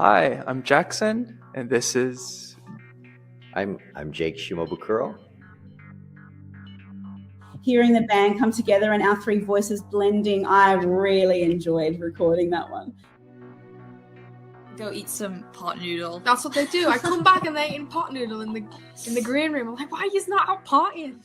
Hi, I'm Jackson, and this is. I'm Jake Shimobukuro. Hearing the band come together and our three voices blending, I really enjoyed recording that one. Go eat some pot noodle. That's what they do. I come back and they're eating pot noodle in the green room. I'm like, why are you not out partying?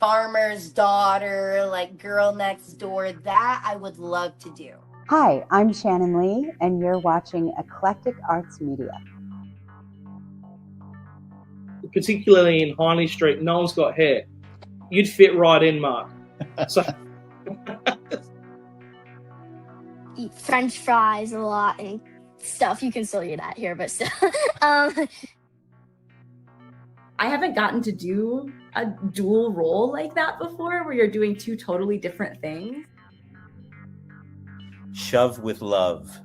Farmer's daughter, like girl next door, that I would love to do. Hi, I'm Shannon Lee, and you're watching Eclectic Arts Media. Particularly in Hindley Street, no one's got hair. You'd fit right in, Mark. So eat French fries a lot and stuff. You can still eat that here, but still. I haven't gotten to do a dual role like that before, where you're doing two totally different things. Shove with love.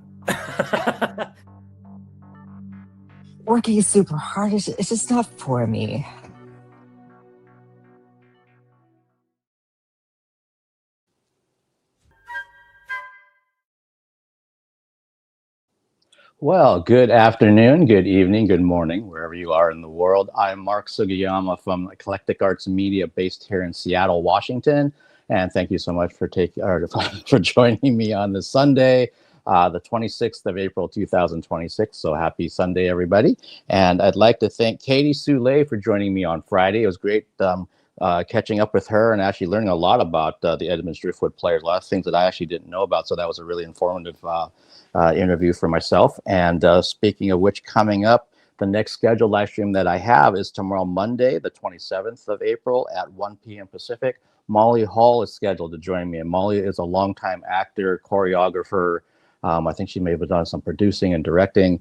Working super hard is just not for me. Well, good afternoon, good evening, good morning, wherever you are in the world. I'm Mark Sugiyama from Eclectic Arts Media, based here in Seattle, Washington. And thank you so much for joining me on this Sunday, the 26th of April, 2026. So happy Sunday, everybody. And I'd like to thank Katie Soule for joining me on Friday. It was great catching up with her and actually learning a lot about the Edmonds Driftwood players, a lot of things that I actually didn't know about. So that was a really informative interview for myself. And speaking of which, coming up, the next scheduled live stream that I have is tomorrow, Monday, the 27th of April at 1 p.m. Pacific. Molly Hall is scheduled to join me. And Molly is a longtime actor, choreographer. I think she may have done some producing and directing.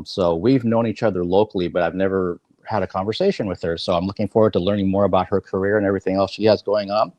So we've known each other locally, but I've never had a conversation with her. So I'm looking forward to learning more about her career and everything else she has going on.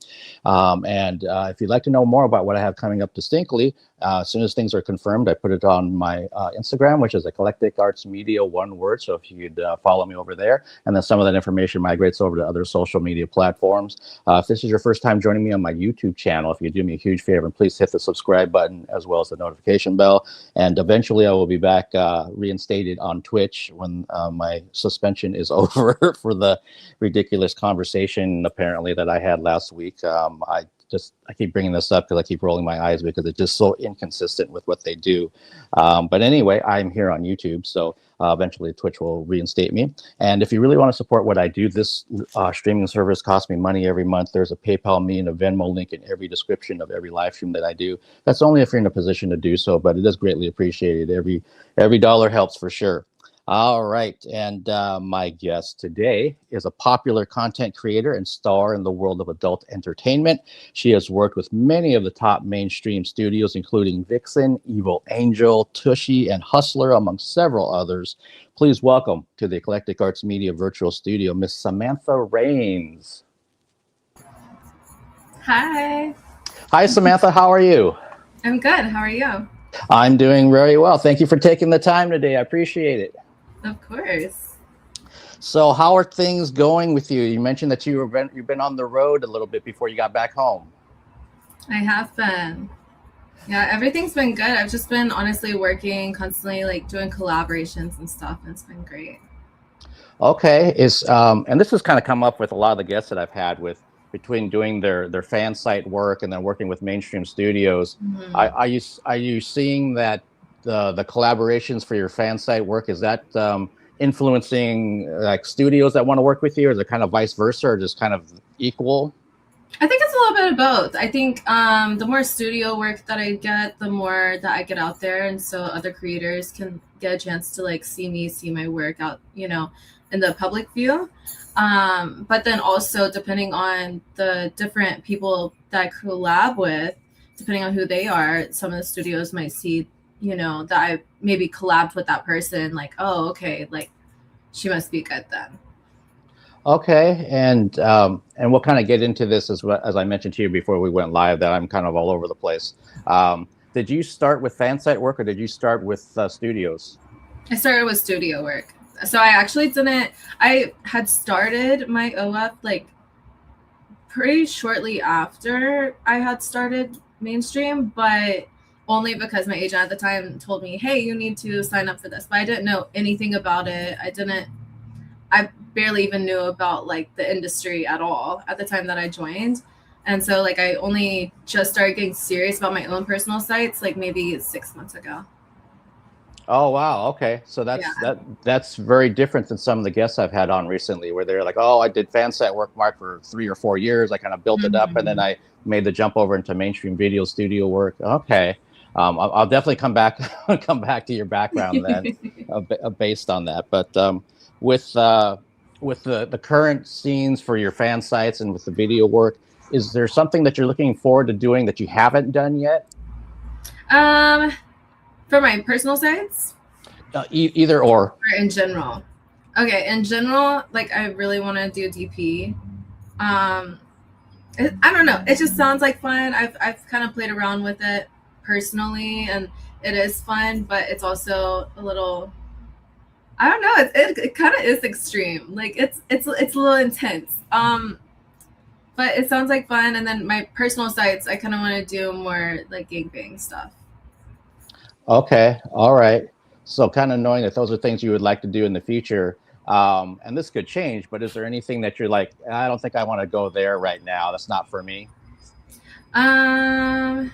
And if you'd like to know more about what I have coming up distinctly, as soon as things are confirmed, I put it on my Instagram, which is Eclectic Arts Media, one word. So if you could follow me over there, and then some of that information migrates over to other social media platforms. If this is your first time joining me on my YouTube channel, if you do me a huge favor, please hit the subscribe button as well as the notification bell. And eventually I will be back reinstated on Twitch when my suspension is over for the ridiculous conversation apparently that I had last week. I keep bringing this up because I keep rolling my eyes because it's just so inconsistent with what they do. But anyway, I'm here on YouTube, so eventually Twitch will reinstate me. And if you really want to support what I do, this streaming service costs me money every month. There's a PayPal me and a Venmo link in every description of every live stream that I do. That's only if you're in a position to do so, but it is greatly appreciated. Every dollar helps for sure. All right, and my guest today is a popular content creator and star in the world of adult entertainment. She has worked with many of the top mainstream studios, including Vixen, Evil Angel, Tushy, and Hustler, among several others. Please welcome to the Eclectic Arts Media Virtual Studio, Miss Samantha Reigns. Hi. Hi, Samantha. How are you? I'm good. How are you? I'm doing very well. Thank you for taking the time today. I appreciate it. Of course. So how are things going with you? You mentioned that you've been on the road a little bit before you got back home. I have been. Yeah, everything's been good. I've just been honestly working constantly, like doing collaborations and stuff, and it's been great. Okay. And this has kind of come up with a lot of the guests that I've had with between doing their fan site work and then working with mainstream studios. Mm-hmm. Are you seeing that the collaborations for your fan site work, is that influencing like studios that want to work with you, or is it kind of vice versa, or just kind of equal? I think it's a little bit of both. I think the more studio work that I get, the more that I get out there, and so other creators can get a chance to like see my work out, in the public view. But then also depending on the different people that I collab with, depending on who they are, some of the studios might see, that I maybe collabed with that person, like, oh, okay, like she must be good then. Okay, and we'll kind of get into this as I mentioned to you before we went live that I'm kind of all over the place. Did you start with fan site work, or did you start with studios? I started with studio work. So I actually I had started my OF like pretty shortly after I had started mainstream, but only because my agent at the time told me, hey, you need to sign up for this. But I didn't know anything about it. I barely even knew about like the industry at all at the time that I joined. And so like I only just started getting serious about my own personal sites like maybe 6 months ago. Oh wow, okay. So that's very different than some of the guests I've had on recently, where they're like, "Oh, I did fan site work, Mark, for 3 or 4 years. I kind of built it up, and then I made the jump over into mainstream video studio work." Okay, I'll definitely come back to your background then, based on that. But with the current scenes for your fan sites and with the video work, is there something that you're looking forward to doing that you haven't done yet? For my personal sites? Either or in general. Okay, in general, like I really want to do DP. I don't know. It just sounds like fun. I've kind of played around with it personally, and it is fun, but it's also a little. I don't know. It kind of is extreme. Like it's a little intense. But it sounds like fun. And then my personal sites, I kind of want to do more like gangbang stuff. Okay, all right. So kind of knowing that those are things you would like to do in the future, and this could change, but is there anything that you're like, I don't think I want to go there right now. That's not for me. I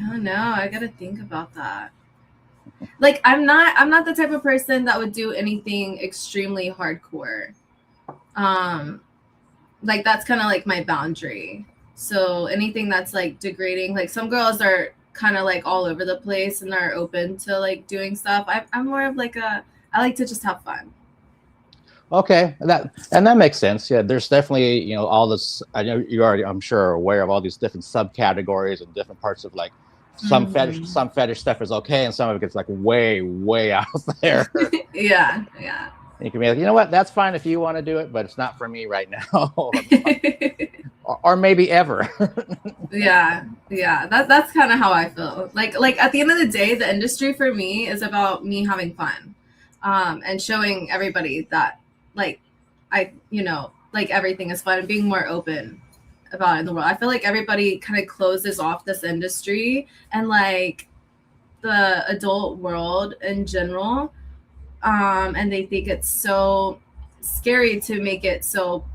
don't know. I gotta think about that. Like I'm not the type of person that would do anything extremely hardcore. Like that's kind of like my boundary. So anything that's like degrading, like some girls are kind of like all over the place and are open to like doing stuff. I'm more of like I like to just have fun. Okay, that makes sense. Yeah, there's definitely all this. I know you already, I'm sure, are aware of all these different subcategories and different parts of like some fetish stuff is okay, and some of it gets like way out there. Yeah. And you can be like, you know what, that's fine if you want to do it, but it's not for me right now. or maybe ever. Yeah. That's kind of how I feel. Like at the end of the day, the industry for me is about me having fun, and showing everybody that like like everything is fun and being more open about it in the world. I feel like everybody kind of closes off this industry and like the adult world in general. And they think it's so scary to make it so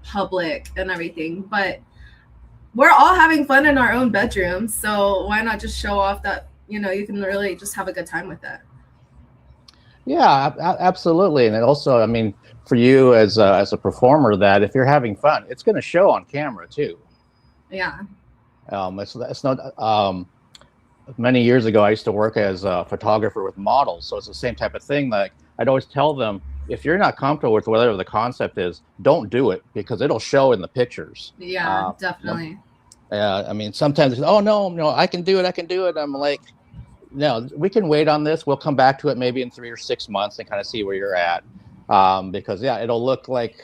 public and everything, but we're all having fun in our own bedrooms, so why not just show off that you can really just have a good time with it? Yeah, absolutely. And also, I mean, for you as a performer, that if you're having fun, it's going to show on camera too. Yeah. It's not. Many years ago, I used to work as a photographer with models, so it's the same type of thing. Like I'd always tell them, if you're not comfortable with whatever the concept is, don't do it because it'll show in the pictures. Yeah, definitely. I mean, sometimes it's, oh no, I can do it. I'm like, no, we can wait on this. We'll come back to it maybe in 3 or 6 months and kind of see where you're at. Because it'll look like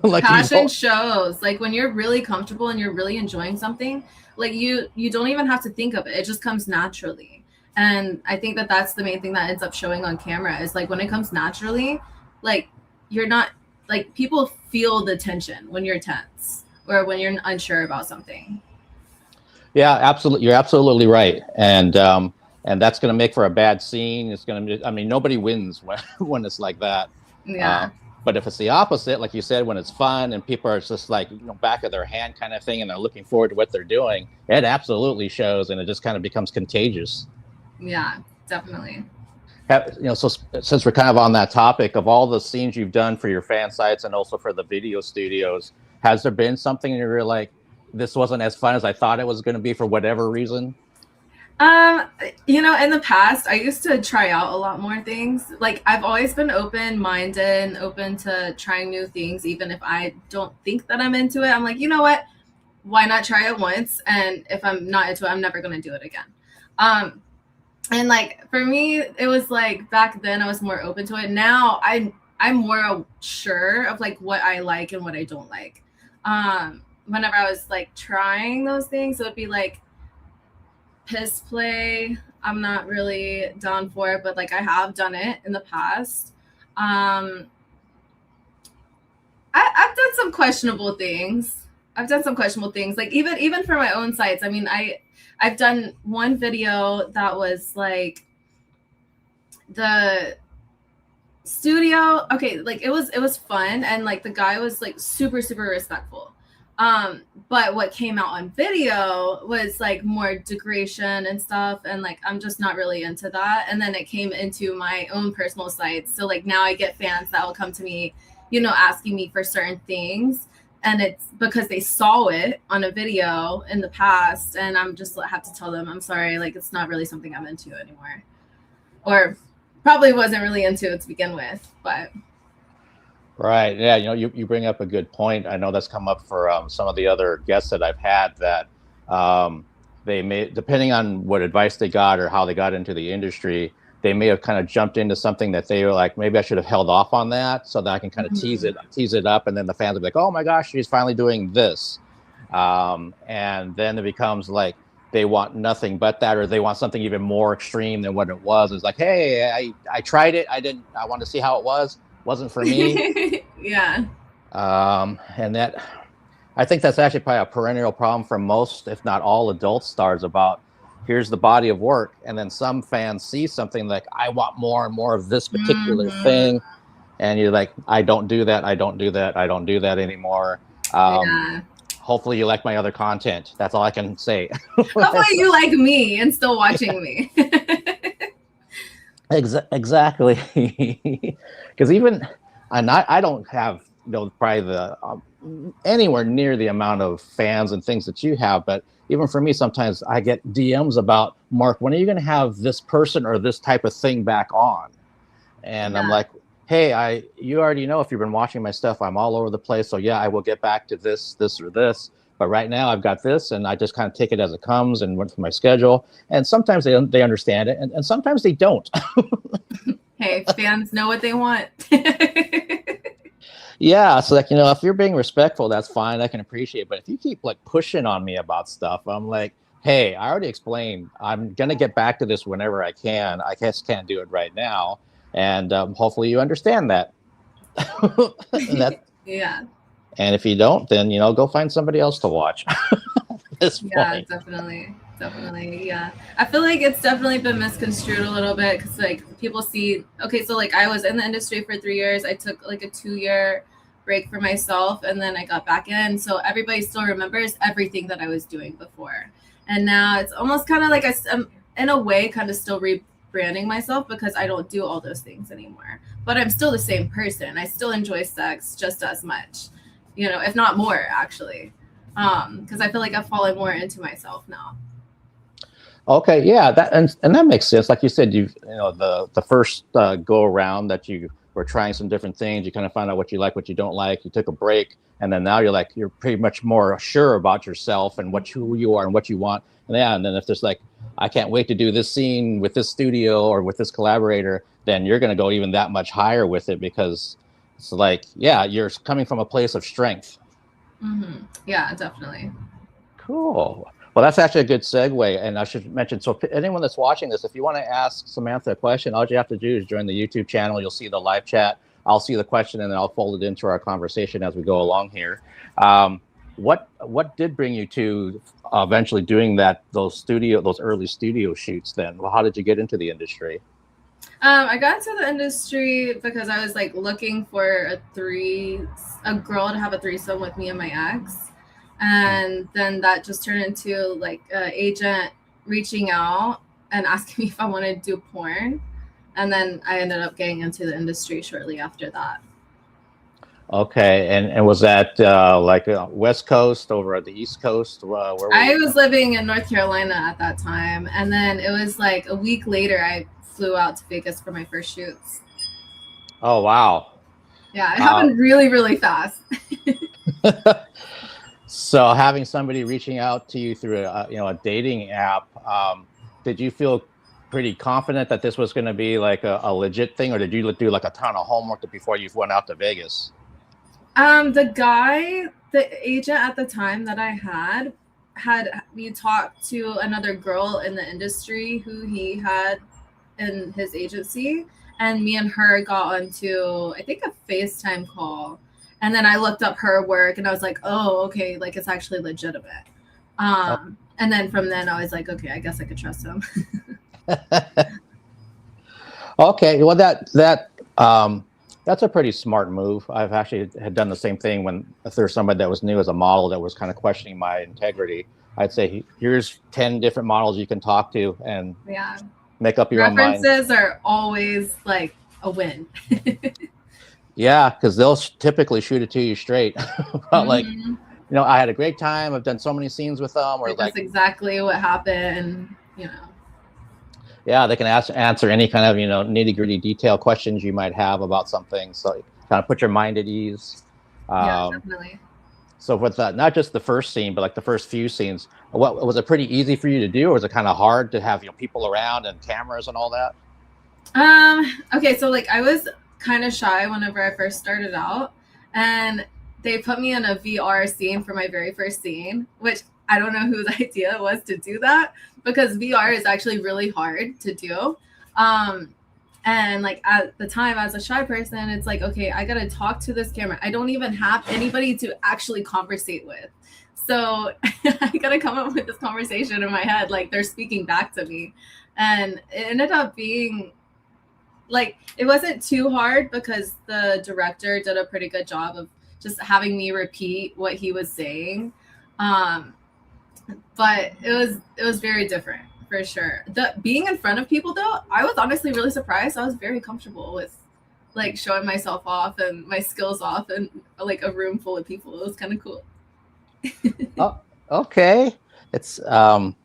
like passion shows. Like when you're really comfortable and you're really enjoying something, like you don't even have to think of it. It just comes naturally. And I think that that's the main thing that ends up showing on camera is like when it comes naturally, like you're not like people feel the tension when you're tense or when you're unsure about something. Yeah, absolutely. You're absolutely right. And that's going to make for a bad scene. It's going to, I mean, nobody wins when it's like that. Yeah. But if it's the opposite, like you said, when it's fun and people are just like, back of their hand kind of thing, and they're looking forward to what they're doing, it absolutely shows, and it just kind of becomes contagious. Yeah, definitely. So since we're kind of on that topic of all the scenes you've done for your fan sites and also for the video studios, has there been something you're like, this wasn't as fun as I thought it was going to be for whatever reason? In the past, I used to try out a lot more things. Like I've always been open-minded, open to trying new things, even if I don't think that I'm into it. I'm like, you know what? Why not try it once? And if I'm not into it, I'm never going to do it again. And like for me, it was like back then I was more open to it. Now I'm more sure of like what I like and what I don't like. Whenever I was like trying those things, it would be like piss play. I'm not really down for it, but like I have done it in the past. I've done some questionable things. I've done some questionable things. Like even for my own sites. I mean, I've done one video that was like the studio. Okay, like it was fun, and like the guy was like super respectful. But what came out on video was like more degradation and stuff, and like I'm just not really into that. And then it came into my own personal sites, so like now I get fans that will come to me, you know, asking me for certain things, and it's because they saw it on a video in the past, and I'm just have to tell them I'm sorry, like it's not really something I'm into anymore, or probably wasn't really into it to begin with. But Right. Yeah. You know, you bring up a good point. I know that's come up for some of the other guests that I've had, that they may, depending on what advice they got or how they got into the industry, they may have kind of jumped into something that they were like, maybe I should have held off on that so that I can kind of tease it up. And then the fans will be like, oh my gosh, she's finally doing this. And then it becomes like they want nothing but that, or they want something even more extreme than what it was. It's like, hey, I tried it. I wanted to see how it was. Wasn't for me. Yeah. And that, I think that's actually probably a perennial problem for most, if not all, adult stars. About here's the body of work, and then some fans see something like, I want more and more of this particular thing, and you're like, I don't do that. I don't do that. I don't do that anymore. Hopefully you like my other content. That's all I can say. Hopefully you like me and still watching me. Exactly. Because even, and I don't have, you know, probably the anywhere near the amount of fans and things that you have, but even for me, sometimes I get DMs about, Mark, when are you going to have this person or this type of thing back on? And I'm like, hey, you already know, if you've been watching my stuff, I'm all over the place. So yeah, I will get back to this or this. But right now I've got this, and I just kind of take it as it comes and went through my schedule. And sometimes they understand it, and sometimes they don't. Hey, fans know what they want. Yeah, so like, you know, if you're being respectful, that's fine. I can appreciate it. But if you keep like pushing on me about stuff, I'm like, hey, I already explained. I'm gonna get back to this whenever I can. I just can't do it right now, and hopefully you understand that. Yeah. And if you don't, then, you know, go find somebody else to watch. Yeah, definitely. Yeah, I feel like it's definitely been misconstrued a little bit, because like people see, okay, so like I was in the industry for 3 years. I took like a 2-year break for myself, and then I got back in, so everybody still remembers everything that I was doing before. And now it's almost kind of like I'm in a way kind of still rebranding myself, because I don't do all those things anymore, but I'm still the same person. I still enjoy sex just as much, you know, if not more, actually, because I feel like I've fallen more into myself now. Okay, yeah, that and that makes sense. Like you said, you know, the first go around that you were trying some different things, you kind of found out what you like, what you don't like. You took a break, and then now you're pretty much more sure about yourself and who you are and what you want. And yeah, and then if there's like, I can't wait to do this scene with this studio or with this collaborator, then you're going to go even that much higher with it, because it's like, yeah, you're coming from a place of strength. Yeah, definitely. Cool. Well, that's actually a good segue, and I should mention, so anyone that's watching this, if you want to ask Samantha a question, all you have to do is join the YouTube channel. You'll see the live chat. I'll see the question, and then I'll fold it into our conversation as we go along here. What did bring you to eventually doing those early studio shoots then? Well, how did you get into the industry? I got into the industry because I was like looking for a girl to have a threesome with me and my ex. And then that just turned into like an agent reaching out and asking me if I wanted to do porn. And then I ended up getting into the industry shortly after that. Okay, and was that like West Coast, over at the East Coast? Where I was living in North Carolina at that time. And then it was like a week later, I flew out to Vegas for my first shoots. Oh, wow. Yeah, it happened really, really fast. So having somebody reaching out to you through a dating app, did you feel pretty confident that this was going to be like a legit thing, or did you do like a ton of homework before you went out to Vegas? The agent at the time that I had me talk to another girl in the industry who he had in his agency, and me and her got onto, I think, a FaceTime call. And then I looked up her work and I was like, oh, okay, like it's actually legitimate. And then from then I was like, okay, I guess I could trust him. Okay, well that's a pretty smart move. I've actually had done the same thing if there's somebody that was new as a model that was kind of questioning my integrity. I'd say, here's 10 different models you can talk to and make up your own mind. References are always like a win. Yeah, because they'll typically shoot it to you straight. But like, I had a great time. I've done so many scenes with them. Or that's exactly what happened, Yeah, they can answer any kind of, nitty gritty detail questions you might have about something. So kind of put your mind at ease. Yeah, definitely. So with not just the first scene, but like the first few scenes, what was it pretty easy for you to do, or was it kind of hard to have people around and cameras and all that? Okay, so like I was kind of shy whenever I first started out, and they put me in a VR scene for my very first scene, which I don't know whose idea it was to do that, because VR is actually really hard to do. And like at the time as a shy person, it's like, okay, I gotta talk to this camera. I don't even have anybody to actually conversate with. So I gotta come up with this conversation in my head, like they're speaking back to me. And it ended up being like, it wasn't too hard because the director did a pretty good job of just having me repeat what he was saying. But it was very different for sure. Being in front of people though, I was honestly really surprised. I was very comfortable with like showing myself off and my skills off in like a room full of people. It was kind of cool. Oh, okay. It's I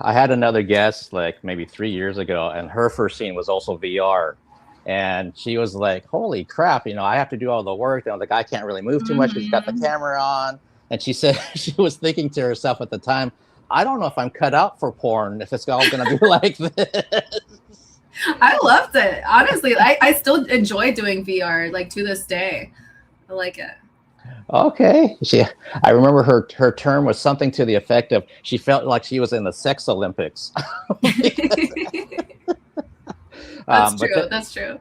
had another guest like maybe 3 years ago, and her first scene was also VR. And she was like, holy crap, I have to do all the work. The guy can't really move too much because he's got the camera on. And she said she was thinking to herself at the time, I don't know if I'm cut out for porn, if it's all going to be like this. I loved it. Honestly, I still enjoy doing VR, like to this day. I like it. Okay. I remember her term was something to the effect of she felt like she was in the sex Olympics. That's true.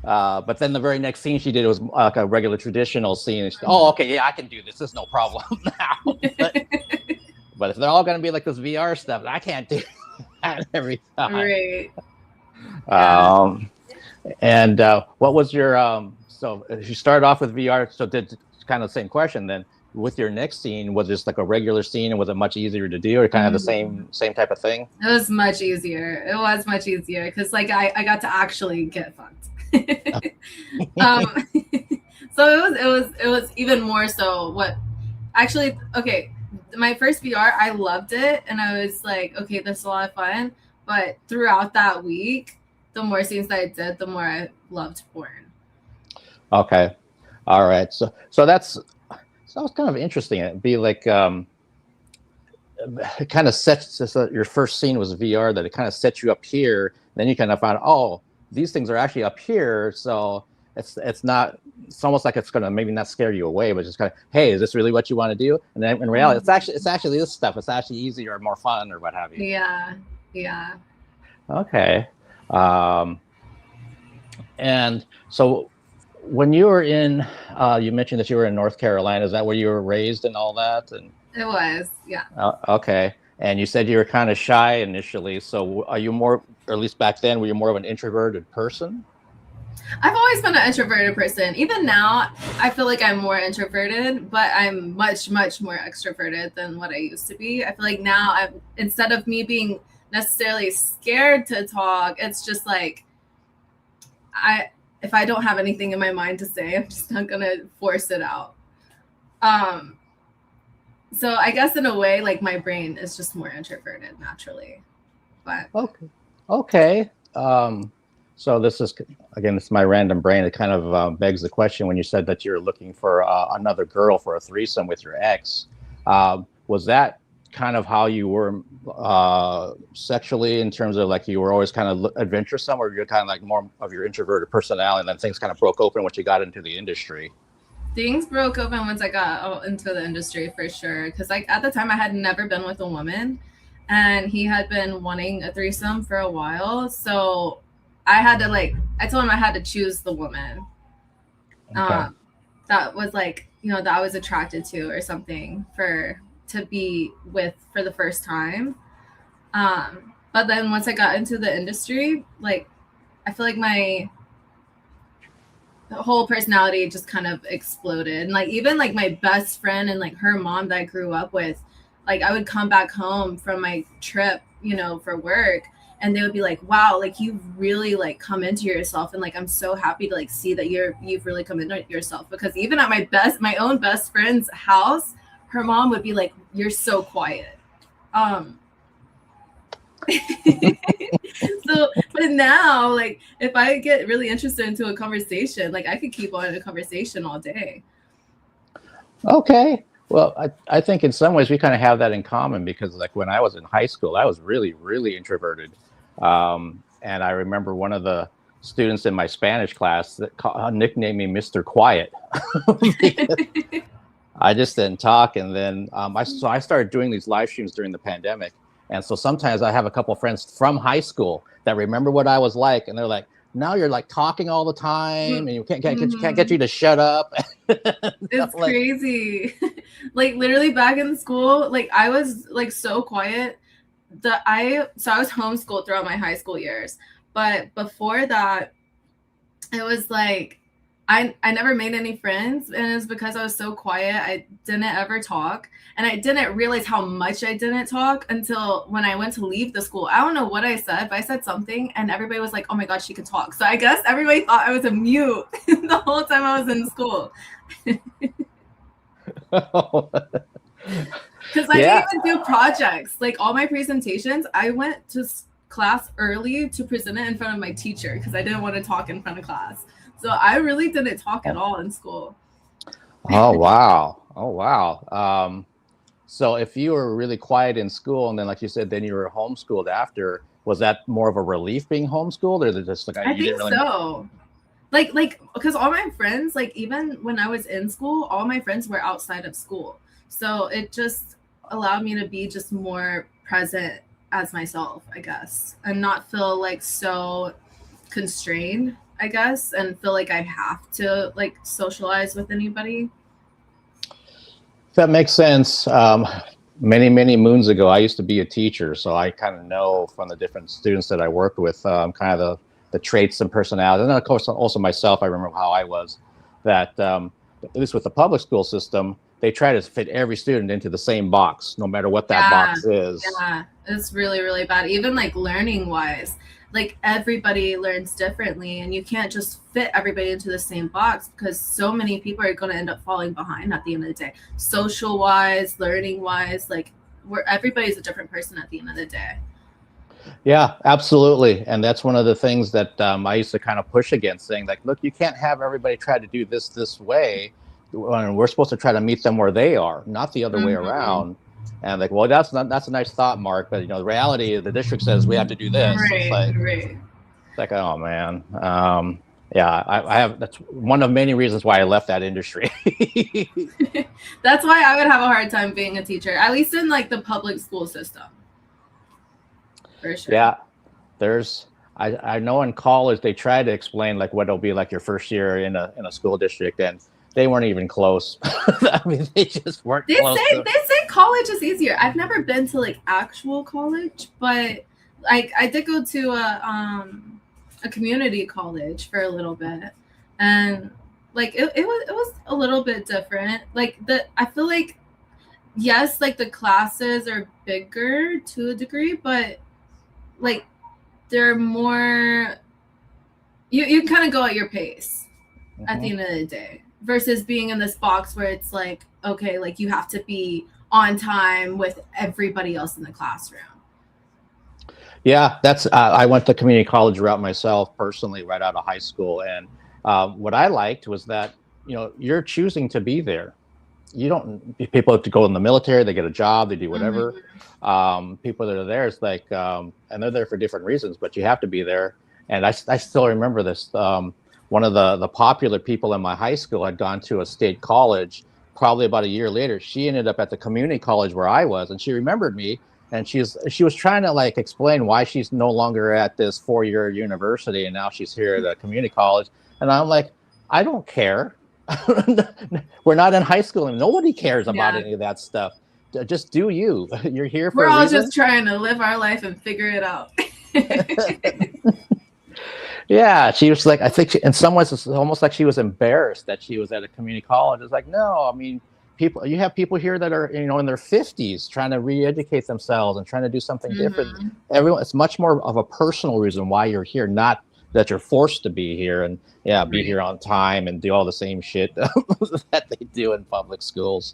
But then the very next scene she did was like a regular traditional scene. And she said, oh, okay, yeah, I can do this. There's no problem now. But if they're all going to be like this VR stuff, I can't do that every time. Right. And what was your so you started off with VR, so did kind of the same question then. With your next scene, was this like a regular scene, and was it much easier to do, or kind of the same type of thing? It was much easier. It was much easier because like I got to actually get fucked. So it was even more so what actually, okay, my first VR, I loved it, and I was like, okay, this is a lot of fun. But throughout that week, the more scenes that I did, the more I loved porn. Okay, all right. So that's kind of interesting. It'd be like it kind of sets your first scene was VR, that it kind of sets you up here. Then you kind of find, oh, these things are actually up here. So it's almost like it's going to maybe not scare you away, but just kind of, hey, is this really what you want to do? And then in reality, it's actually this stuff. It's actually easier or more fun or what have you. Yeah. Okay. And so when you were in, you mentioned that you were in North Carolina. Is that where you were raised and all that? And it was, yeah. Okay. And you said you were kind of shy initially. So are you more, or at least back then, were you more of an introverted person? I've always been an introverted person. Even now, I feel like I'm more introverted, but I'm much, much more extroverted than what I used to be. I feel like now, instead of me being necessarily scared to talk, it's just like, if I don't have anything in my mind to say, I'm just not gonna force it out. So I guess in a way, like my brain is just more introverted naturally. But okay. So this is my random brain. It kind of begs the question when you said that you're looking for another girl for a threesome with your ex. Was that kind of how you were sexually, in terms of like you were always kind of adventuresome, or you're kind of like more of your introverted personality, and then things kind of broke open once you got into the industry? Things broke open once I got into the industry for sure. Because like at the time I had never been with a woman, and he had been wanting a threesome for a while. So I had to I told him I had to choose the woman. Okay. that was like, you know, that I was attracted to or something to be with for the first time. But then once I got into the industry, like I feel like my whole personality just kind of exploded. And like even like my best friend and like her mom that I grew up with, like I would come back home from my trip, you know, for work, and they would be like, wow, like you've really like come into yourself, and like I'm so happy to like see that you've really come into yourself. Because even at my own best friend's house, her mom would be like, you're so quiet. So but now like if I get really interested into a conversation, like I could keep on in a conversation all day. Okay. Well, I think in some ways we kind of have that in common, because like when I was in high school, I was really, really introverted. And I remember one of the students in my Spanish class that nicknamed me Mr. Quiet. I just didn't talk. And then I started doing these live streams during the pandemic. And so sometimes I have a couple of friends from high school that remember what I was like. And they're like, now you're like talking all the time and you can't get you to shut up. It's like, crazy. Like literally back in school, like I was like so quiet that I was homeschooled throughout my high school years. But before that, it was like I never made any friends, and it was because I was so quiet. I didn't ever talk, and I didn't realize how much I didn't talk until when I went to leave the school. I don't know what I said, but I said something, and everybody was like, oh my God, she could talk. So I guess everybody thought I was a mute the whole time I was in school. Because I didn't even do projects. Like all my presentations, I went to class early to present it in front of my teacher because I didn't want to talk in front of class. So I really didn't talk at all in school. Oh, wow. Oh, wow. So if you were really quiet in school and then, like you said, then you were homeschooled after, was that more of a relief being homeschooled, or is it just like I think so. Like, because all my friends, like even when I was in school, all my friends were outside of school. So it just allowed me to be just more present as myself, I guess, and not feel like so constrained, I guess, and feel like I have to like socialize with anybody. That makes sense. Many, many moons ago, I used to be a teacher, so I kind of know from the different students that I worked with, kind of the traits and personality. And then, of course, also myself, I remember how I was, that at least with the public school system, they try to fit every student into the same box, no matter what that box is. Yeah, it's really, really bad. Even like learning wise, like everybody learns differently, and you can't just fit everybody into the same box because so many people are going to end up falling behind at the end of the day. Social wise, learning wise, like everybody's a different person at the end of the day. Yeah, absolutely. And that's one of the things that I used to kind of push against, saying like, look, you can't have everybody try to do this way. And we're supposed to try to meet them where they are, not the other way around. And like, well, that's a nice thought, Mark, but you know, the reality the district says we have to do this. Right. It's like, oh man. Yeah, I have, that's one of many reasons why I left that industry. That's why I would have a hard time being a teacher, at least in like the public school system. For sure. Yeah. I know in college they try to explain like what it'll be like your first year in a school district, and they weren't even close. I mean, they just weren't close. They say college is easier. I've never been to like actual college, but like I did go to a community college for a little bit, and like it was a little bit different. Like I feel like yes, like the classes are bigger to a degree, but like they're more you kind of go at your pace at the end of the day, versus being in this box where it's like, okay, like you have to be on time with everybody else in the classroom. Yeah, that's I went the community college route myself personally right out of high school, and what I liked was that, you know, you're choosing to be there. You don't, people have to go in the military, they get a job, they do whatever. People that are there, it's like, and they're there for different reasons, but you have to be there. And I still remember this. One of the popular people in my high school had gone to a state college. Probably about a year later, she ended up at the community college where I was, and she remembered me. And she was trying to like explain why she's no longer at this 4-year university and now she's here at a community college. And I'm like, I don't care. We're not in high school and nobody cares about Yeah. any of that stuff. Just do you. You're here for We're a all reason. just trying to live our life and figure it out. Yeah, she was like, I think in some ways it's almost like she was embarrassed that she was at a community college. It's like, no, I mean, you have people here that are, in their 50s trying to re-educate themselves and trying to do something different. Everyone, it's much more of a personal reason why you're here, not that you're forced to be here and be here on time and do all the same shit that they do in public schools.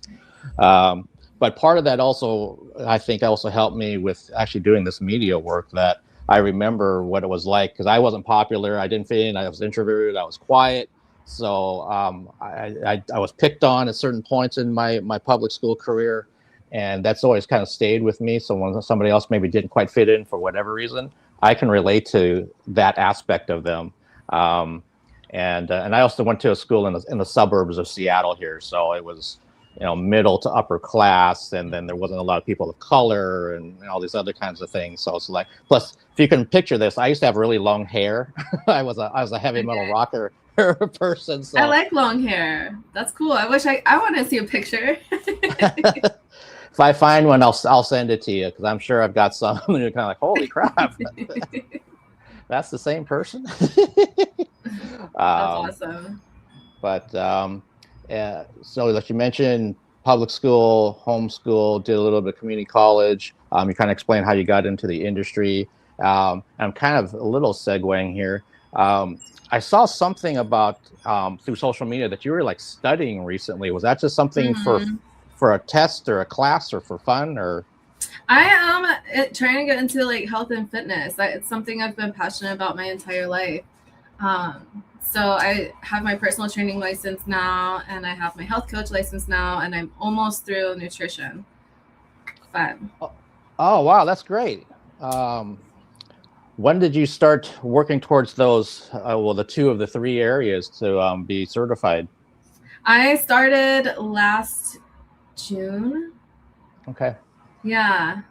But part of that also, I think, also helped me with actually doing this media work, that I remember what it was like, because I wasn't popular. I didn't fit in. I was introverted. I was quiet. So I was picked on at certain points in my public school career. And that's always kind of stayed with me. So when somebody else maybe didn't quite fit in for whatever reason, I can relate to that aspect of them. And I also went to a school in the suburbs of Seattle here. So it was, middle to upper class, and then there wasn't a lot of people of color and all these other kinds of things. So it's like, plus, if you can picture this, I used to have really long hair. I was a heavy metal rocker person. So I like long hair. That's cool. I wish I want to see a picture. if I find one, I'll send it to you, because I'm sure I've got some. And you're kind of like, holy crap, that's the same person. That's awesome. But so like you mentioned, public school, homeschool, did a little bit of community college. You kind of explained how you got into the industry. I'm kind of a little segueing here. I saw something about through social media that you were like studying recently. Was that just something for a test or a class or for fun, or? I am trying to get into like health and fitness. It's something I've been passionate about my entire life. So I have my personal training license now, and I have my health coach license now, and I'm almost through nutrition. Fun. Oh, wow, that's great. When did you start working towards those, the 2 of the 3 areas to be certified? I started last June. Okay. Yeah.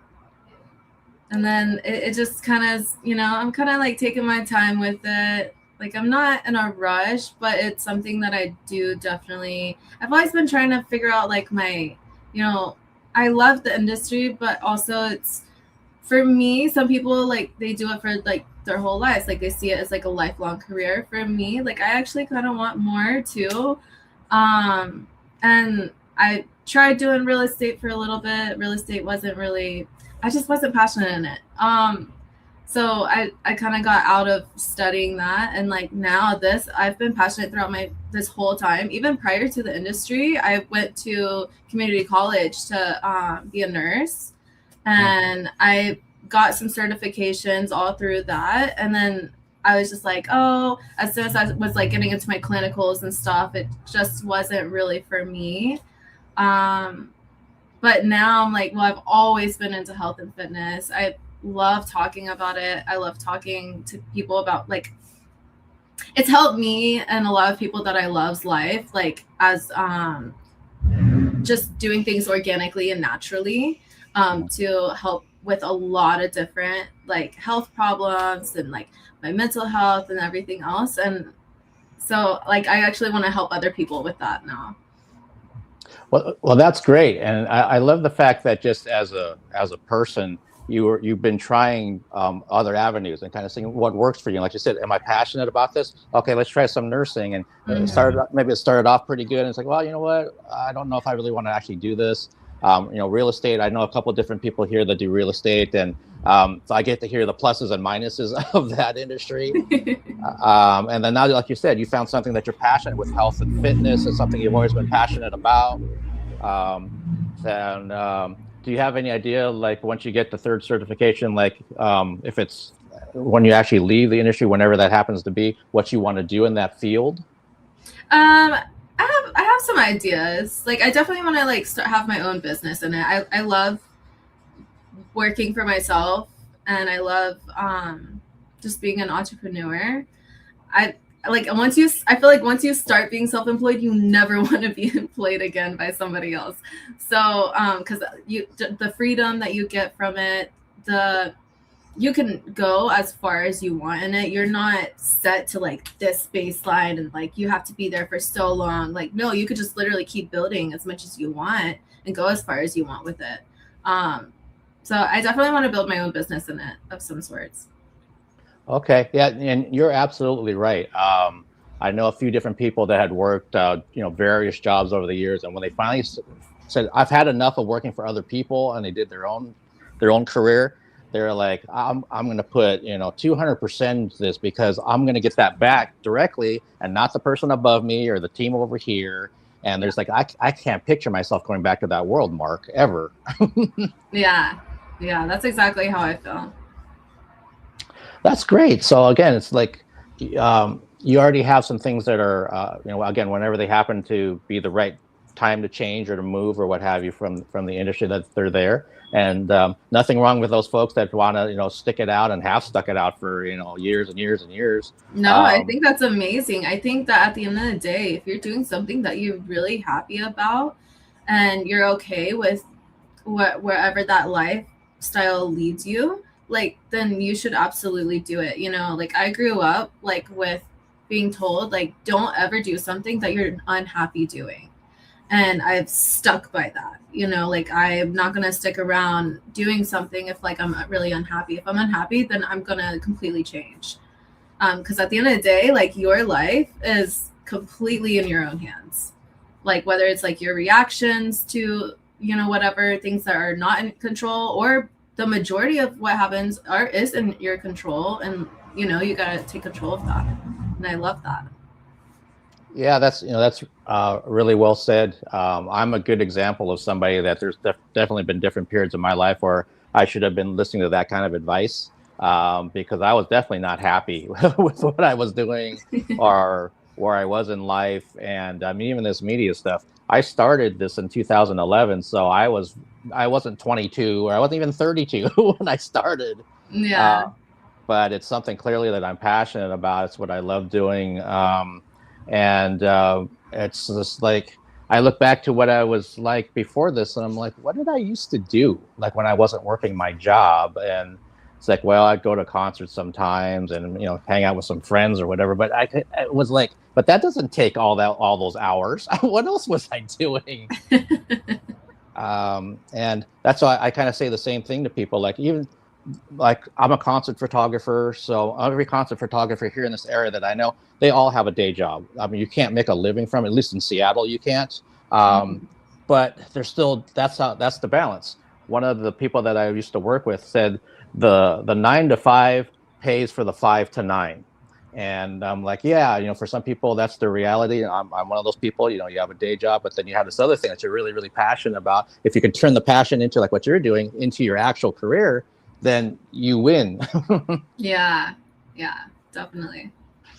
And then it just kind of, I'm kind of like taking my time with it. Like, I'm not in a rush, but it's something that I do definitely. I've always been trying to figure out like my, I love the industry, but also it's, for me, some people like they do it for like their whole lives. Like they see it as like a lifelong career. For me, like I actually kind of want more too. And I tried doing real estate for a little bit. Real estate wasn't really, I just wasn't passionate in it. So I kind of got out of studying that, and like now I've been passionate throughout this whole time. Even prior to the industry, I went to community college to be a nurse, and I got some certifications all through that. And then I was just like, as soon as I was like getting into my clinicals and stuff, it just wasn't really for me. But now I'm like, well, I've always been into health and fitness. I love talking about it. I love talking to people about like, it's helped me and a lot of people that I love's life, like as just doing things organically and naturally to help with a lot of different like health problems and like my mental health and everything else. And so like I actually want to help other people with that now. Well, that's great, and I love the fact that just as a person, you've been trying other avenues and kind of seeing what works for you. Like you said, am I passionate about this? Okay, let's try some nursing. And it started off pretty good, and it's like, well, you know what? I don't know if I really want to actually do this. Real estate. I know a couple of different people here that do real estate, and so I get to hear the pluses and minuses of that industry. And then now, like you said, you found something that you're passionate with. Health and fitness is something you've always been passionate about. Do you have any idea, like once you get the 3rd certification, like if it's when you actually leave the industry, whenever that happens to be, what you want to do in that field? I have some ideas. Like I definitely want to like have my own business in it. I love working for myself, and I love just being an entrepreneur. I feel like once you start being self-employed, you never want to be employed again by somebody else. So because the freedom that you get from it, you can go as far as you want in it. You're not set to like this baseline and like you have to be there for so long. Like, no, you could just literally keep building as much as you want and go as far as you want with it. So I definitely want to build my own business in it of some sorts. Okay, yeah, and you're absolutely right. I know a few different people that had worked, various jobs over the years, and when they finally said, "I've had enough of working for other people," and they did their own career, they're like, "I'm going to put 200% into this because I'm going to get that back directly, and not the person above me or the team over here." And there's like, I can't picture myself going back to that world, Mark, ever. Yeah, that's exactly how I feel. That's great. So again, it's like you already have some things that are, again, whenever they happen to be the right time to change or to move or what have you from the industry, that they're there. And nothing wrong with those folks that want to, stick it out and have stuck it out for, years and years and years. No, I think that's amazing. I think that at the end of the day, if you're doing something that you're really happy about and you're okay with wherever that lifestyle leads you, like, then you should absolutely do it. Like I grew up like with being told like, don't ever do something that you're unhappy doing. And I've stuck by that, like I'm not going to stick around doing something if like I'm really unhappy. If I'm unhappy, then I'm going to completely change. Because at the end of the day, like your life is completely in your own hands. Like whether it's like your reactions to, whatever things that are not in control, or the majority of what happens is in your control. And, you got to take control of that. And I love that. Yeah, that's really well said. I'm a good example of somebody that there's definitely been different periods of my life where I should have been listening to that kind of advice, because I was definitely not happy with what I was doing or where I was in life. And I mean, even this media stuff, I started this in 2011, so I wasn't 22 or I wasn't even 32 when I started. Yeah. But it's something clearly that I'm passionate about. It's what I love doing. And it's just like, I look back to what I was like before this and I'm like, what did I used to do? Like when I wasn't working my job, and it's like, well, I'd go to concerts sometimes and, hang out with some friends or whatever. But it was like, but that doesn't take all those hours. What else was I doing? And that's why I kind of say the same thing to people. Like, even like I'm a concert photographer, so every concert photographer here in this area that I know, they all have a day job. I mean, you can't make a living from it, at least in Seattle, you can't. But there's still, that's the balance. One of the people that I used to work with said the 9 to 5 pays for the 5 to 9. And I'm like, yeah, for some people that's the reality. I'm one of those people, you have a day job, but then you have this other thing that you're really, really passionate about. If you can turn the passion into like what you're doing into your actual career, then you win. Yeah, definitely.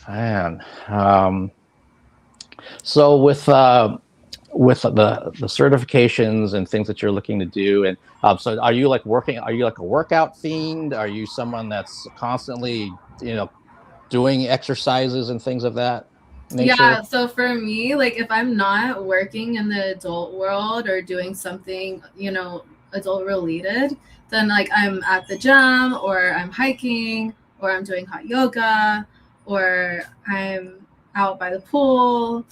Man, so with the certifications and things that you're looking to do, and so are you like a workout fiend? Are you someone that's constantly, doing exercises and things of that nature? Yeah, so for me, like if I'm not working in the adult world or doing something, adult related, then like I'm at the gym or I'm hiking or I'm doing hot yoga or I'm out by the pool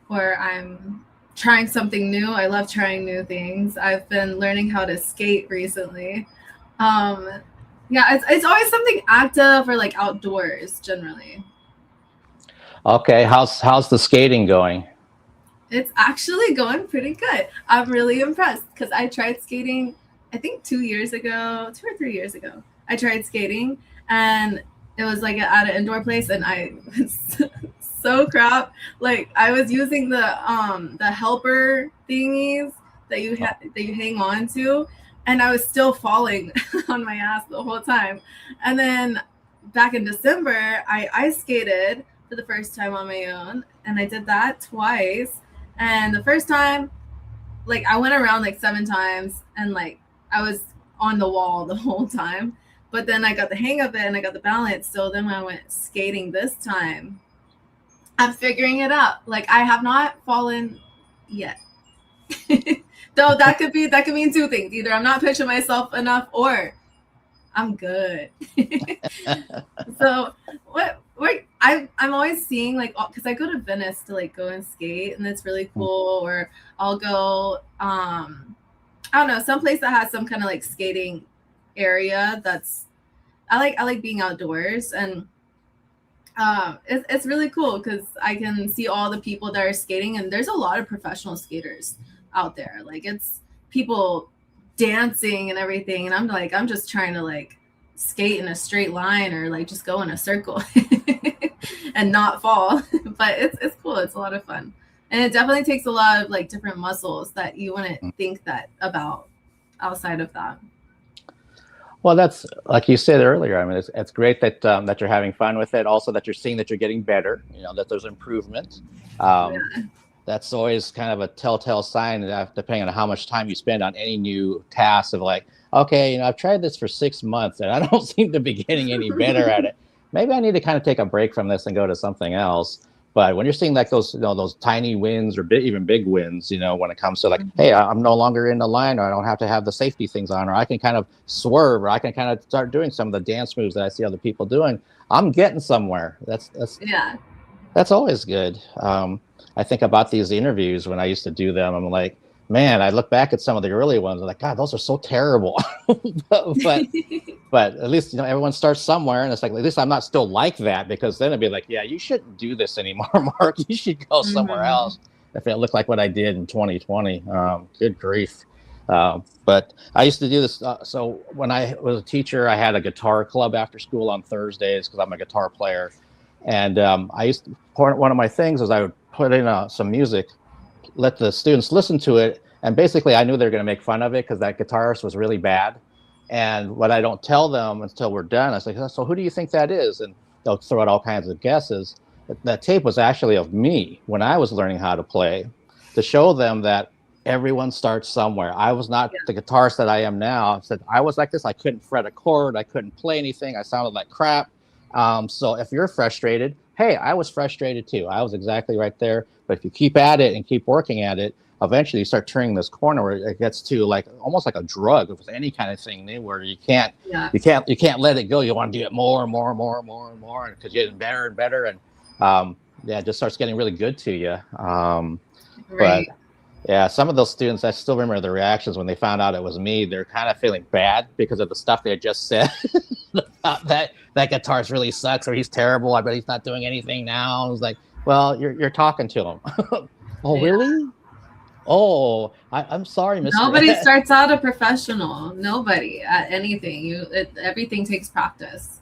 or I'm trying something new. I love trying new things. I've been learning how to skate recently. Yeah, it's always something active or like outdoors generally. Okay, how's the skating going? It's actually going pretty good. I'm really impressed because I tried skating, I think 2 or 3 years ago. I tried skating and it was like at an indoor place and I was so crap. Like I was using the helper thingies that you hang on to, and I was still falling on my ass the whole time. And then back in December, I ice skated for the first time on my own, and I did that twice. And the first time, like I went around like 7 times and like I was on the wall the whole time. But then I got the hang of it and I got the balance. So then when I went skating this time, I'm figuring it out. Like I have not fallen yet. Though that could mean 2 things. Either I'm not pushing myself enough or I'm good. So what I'm always seeing like, because I go to Venice to like go and skate, and it's really cool. Or I'll go I don't know, someplace that has some kind of like skating area. That's I like being outdoors, and it's really cool because I can see all the people that are skating, and there's a lot of professional skaters out there. Like it's people dancing and everything, and I'm just trying to like skate in a straight line or like just go in a circle and not fall. But it's cool. It's a lot of fun, and it definitely takes a lot of like different muscles that you wouldn't think that about outside of that. Well, that's like you said earlier. I mean, it's great that that you're having fun with it. Also, that you're seeing that you're getting better. You know, that there's improvement. That's always kind of a telltale sign that depending on how much time you spend on any new task of like, okay, you know, I've tried this for 6 months and I don't seem to be getting any better at it. Maybe I need to kind of take a break from this and go to something else. But when you're seeing like those, you know, those tiny wins or even big wins, you know, when it comes to like, hey, I'm no longer in the line, or I don't have to have the safety things on, or I can kind of swerve, or I can kind of start doing some of the dance moves that I see other people doing. I'm getting somewhere. That's always good. I think about these interviews when I used to do them. I'm like, man, I look back at some of the early ones. I'm like, God, those are so terrible. but at least, you know, everyone starts somewhere, and it's like, at least I'm not still like that, because then it'd be like, yeah, you shouldn't do this anymore, Mark. You should go somewhere else. If it looked like what I did in 2020, good grief. But I used to do this. So when I was a teacher, I had a guitar club after school on Thursdays because I'm a guitar player. And I used to, one of my things was I would put in some music, let the students listen to it, and basically I knew they were going to make fun of it because that guitarist was really bad. And what I don't tell them until we're done, I was like, so who do you think that is? And they'll throw out all kinds of guesses. That tape was actually of me when I was learning how to play, to show them that everyone starts somewhere. I was not the guitarist that I am now. I said I was like this. I couldn't fret a chord. I couldn't play anything. I sounded like crap. So if you're frustrated, hey, I was frustrated too. I was exactly right there. But if you keep at it and keep working at it, eventually you start turning this corner where it gets to like almost like a drug, if it's any kind of thing new, where you can't let it go. You want to do it more and more and more and more and more, because you're getting better and better, and it just starts getting really good to you. But yeah, some of those students, I still remember the reactions when they found out it was me. They're kind of feeling bad because of the stuff they had just said. that guitarist really sucks, or he's terrible. I bet he's not doing anything now. I was like, well, you're talking to him. Oh, really? Oh, I'm sorry, Mr. Nobody starts out a professional. Nobody at anything. Everything takes practice.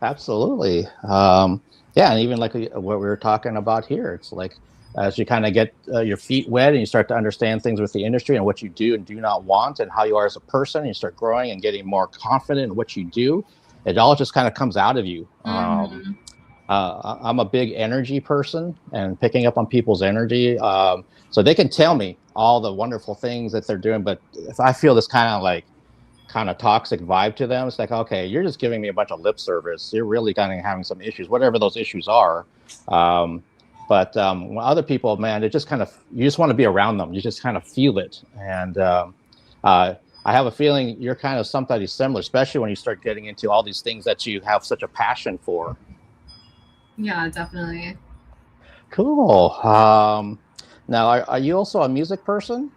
Absolutely. And even like what we were talking about here, it's like, as you kind of get your feet wet and you start to understand things with the industry and what you do and do not want, and how you are as a person, and you start growing and getting more confident in what you do, it all just kind of comes out of you. I'm a big energy person, and picking up on people's energy. So they can tell me all the wonderful things that they're doing, but if I feel this kind of toxic vibe to them, it's like, okay, you're just giving me a bunch of lip service. You're really kind of having some issues, whatever those issues are. But when other people, man, it just kind of, you just want to be around them. You just kind of feel it. And I have a feeling you're kind of somebody similar, especially when you start getting into all these things that you have such a passion for. Yeah, definitely. Cool. Now, are you also a music person?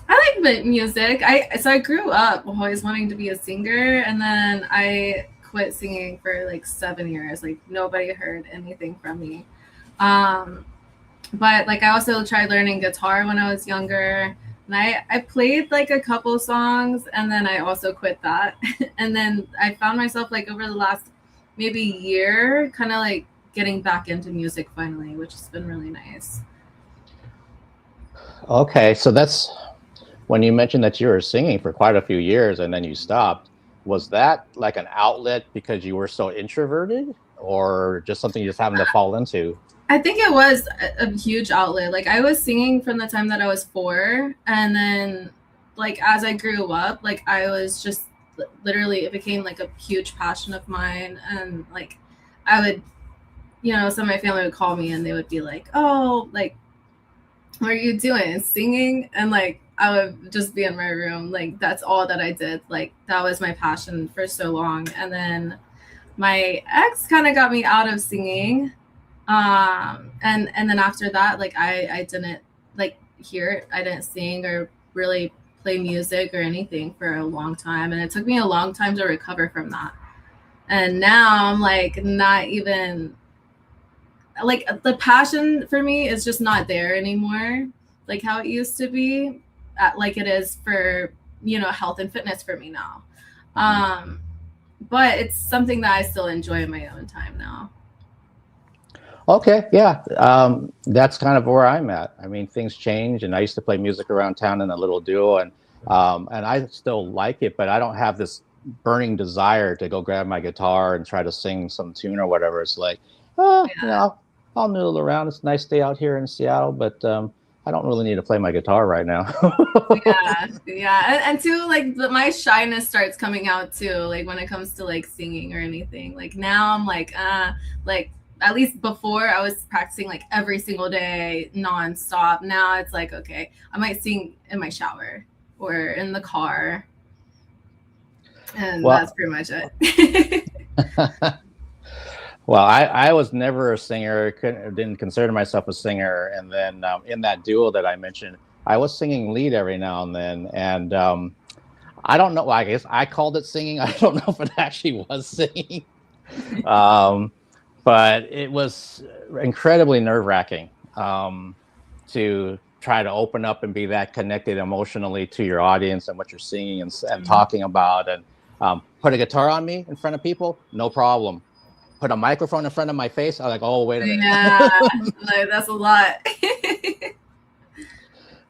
I like music. So I grew up always wanting to be a singer, and then I quit singing for like 7 years. Like nobody heard anything from me. But like I also tried learning guitar when I was younger, and I played like a couple songs, and then I also quit that. And then I found myself like over the last maybe year kind of like getting back into music finally, which has been really nice. Okay, so that's when you mentioned that you were singing for quite a few years and then you stopped. Was that like an outlet because you were so introverted, or just something you just happened to fall into? I think it was a huge outlet. Like I was singing from the time that I was 4, and then like as I grew up, like I was just literally, it became like a huge passion of mine. And like I would, some of my family would call me and they would be like, oh, like, what are you doing? Singing? And like I would just be in my room. Like that's all that I did. Like that was my passion for so long. And then my ex kind of got me out of singing. And then after that, like I didn't like I didn't sing or really play music or anything for a long time. And it took me a long time to recover from that. And now I'm like not even like the passion for me is just not there anymore, like how it used to be, like it is for, you know, health and fitness for me now. But it's something that I still enjoy in my own time now. Okay, yeah, that's kind of where I'm at. I mean, things change, and I used to play music around town in a little duo, and I still like it, but I don't have this burning desire to go grab my guitar and try to sing some tune or whatever. It's like, you know, I'll noodle around. It's a nice day out here in Seattle, but I don't really need to play my guitar right now. Yeah. And too, like my shyness starts coming out too, like when it comes to like singing or anything. Like now I'm like at least before I was practicing like every single day nonstop. Now it's like, okay, I might sing in my shower or in the car. And that's pretty much it. Well, I was never a singer, didn't consider myself a singer. And then in that duo that I mentioned, I was singing lead every now and then. And I don't know, I guess I called it singing. I don't know if it actually was singing. But it was incredibly nerve-wracking to try to open up and be that connected emotionally to your audience and what you're singing and talking about. And put a guitar on me in front of people, no problem. Put a microphone in front of my face, I'm like, oh, wait a minute. Yeah, like, that's a lot.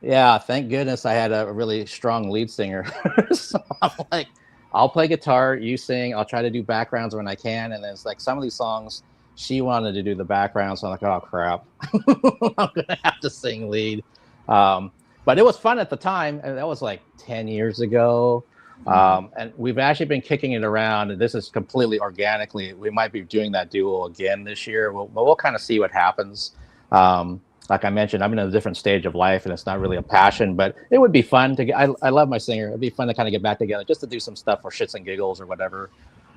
Yeah, thank goodness I had a really strong lead singer. So I'm like, I'll play guitar, you sing, I'll try to do backgrounds when I can. And then it's like some of these songs, she wanted to do the background, so I'm like, oh crap, I'm gonna have to sing lead. But it was fun at the time, and that was like 10 years ago. And we've actually been kicking it around, and this is completely organically. We might be doing that duo again this year. We'll kind of see what happens. Like I mentioned, I'm in a different stage of life, and it's not really a passion, but it would be fun to get. I love my singer. It'd be fun to kind of get back together, just to do some stuff for shits and giggles or whatever.